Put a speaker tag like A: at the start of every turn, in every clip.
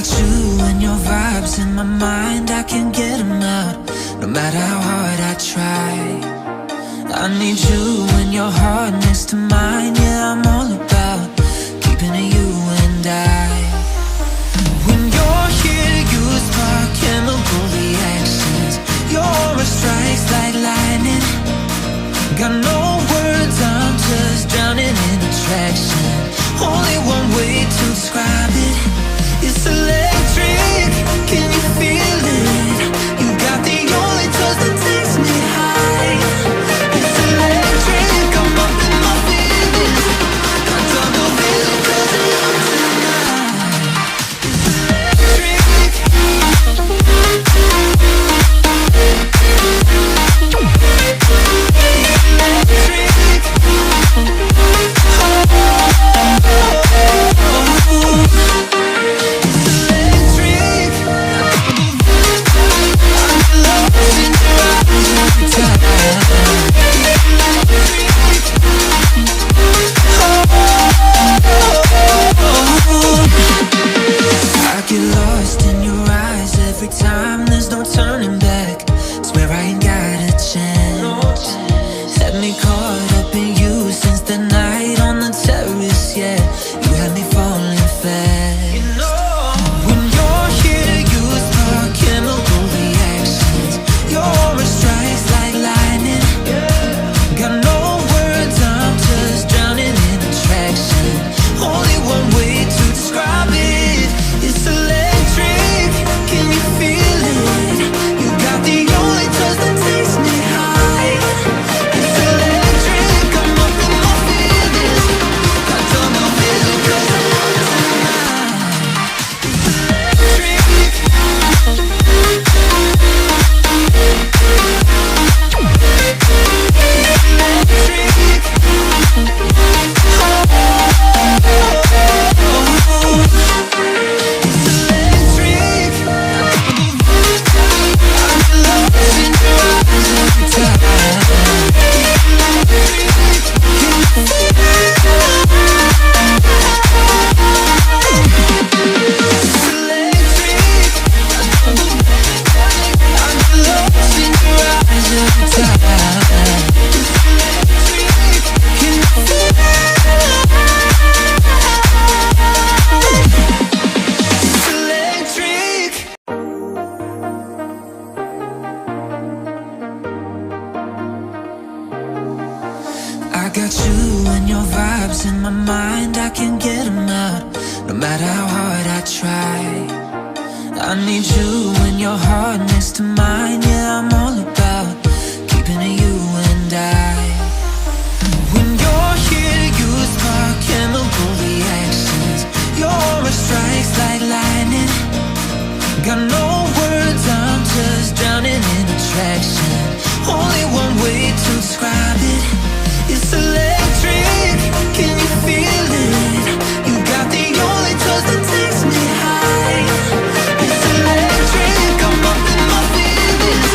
A: got you and your vibes in my mind, I can't get them out, no matter how hard I try. I need you and your heart next to mine, yeah, I'm all about keeping it you and I. When you're here, you spark chemical reactions, your aura strikes like lightning. Got no words, I'm just drowning in attraction. Only one way to describe it, it's electric. Can you feel it? You got the only touch that takes me high. It's electric, I'm up in my feelings. I double vision 'cause I'm young tonight. It's electric. Got you and your vibes in my mind, I can't get them out, no matter how hard I try. I need you and your heart next to mine, yeah, I'm all about keeping it you and I. When you're here, you spark chemical reactions, your aura strikes like lightning. Got no words, I'm just drowning in attraction. Only one way to describe it, it's electric. Can you feel it? You got the only touch that takes me high. It's electric, I'm up in my feelings.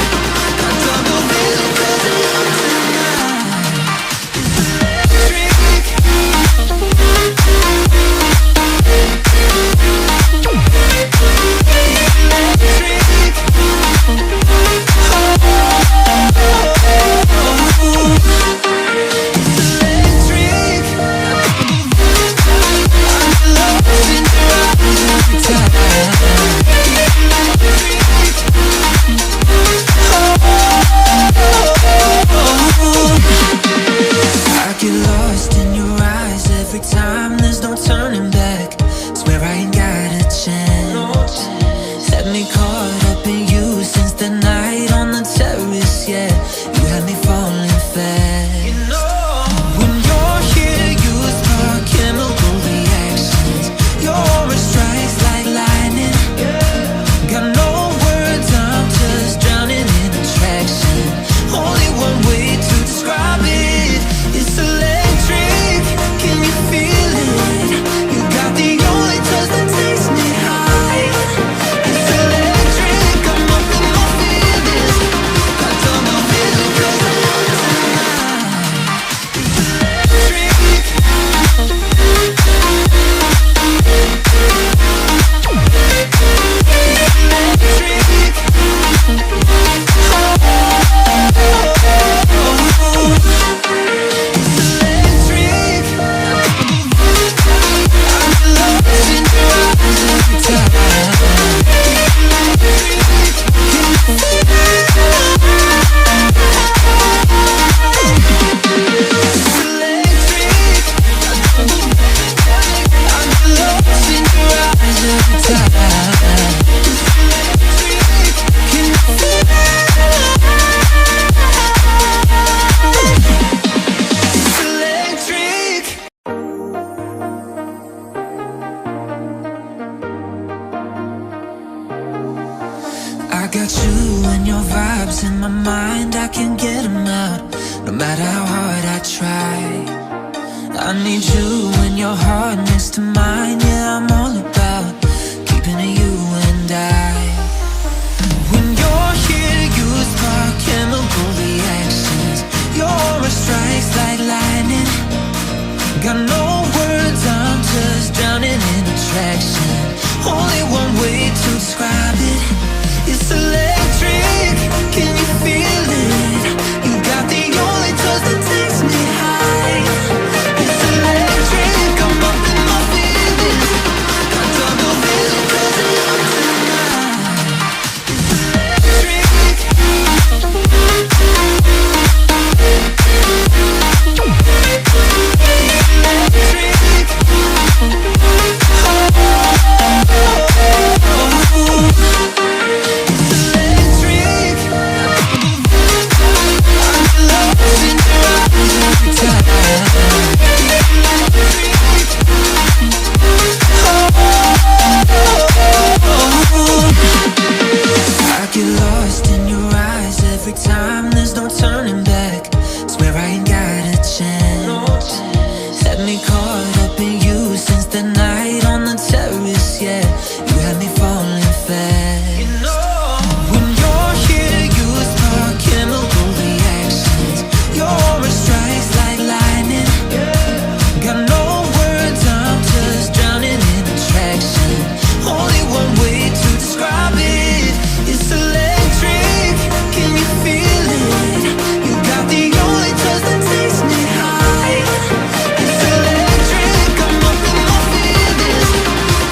A: try. I need you when your heart next to mine. Yeah, I'm all about keeping it you and I. When you're here, you spark chemical reactions. Your aura strikes like lightning. Got no words, I'm just drowning in attraction. Only one way to describe it. It's electric, can you feel it? You got the only touch that takes me high. It's electric, I'm up in my feelings. Got double vision 'cause of you tonight. It's electric. I get lost in your eyes every time, there's no turning back. Swear I ain't got a chance. Had me caught up in you since the night on the terrace, yeah. You had me falling fast. When you're here, you spark chemical reactions. Your aura strikes like lightning. Got no words, I'm just drowning in attraction. Only one way to describe it. It's electric, can you feel it? You got the only touch that takes me high. It's electric, I'm up in my feelings.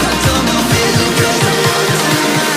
A: Got double vision 'cause of you tonight.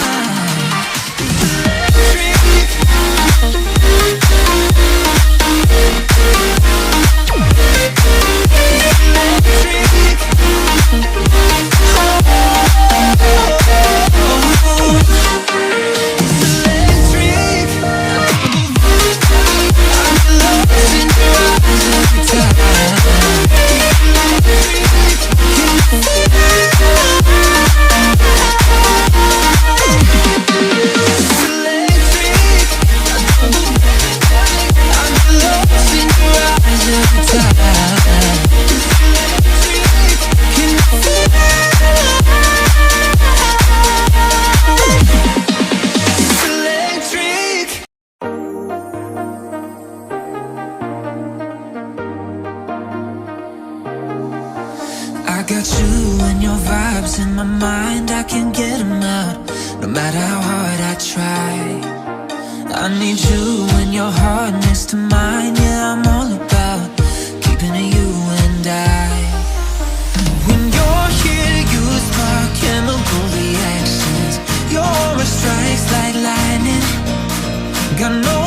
A: It's electric. I got you and your vibes in my mind, I can't get them out, no matter how hard I try. I need you and your heart next to mine, yeah, I'm all about keeping it you and I. When you're here, you spark chemical reactions. Your aura strikes like lightning. Got no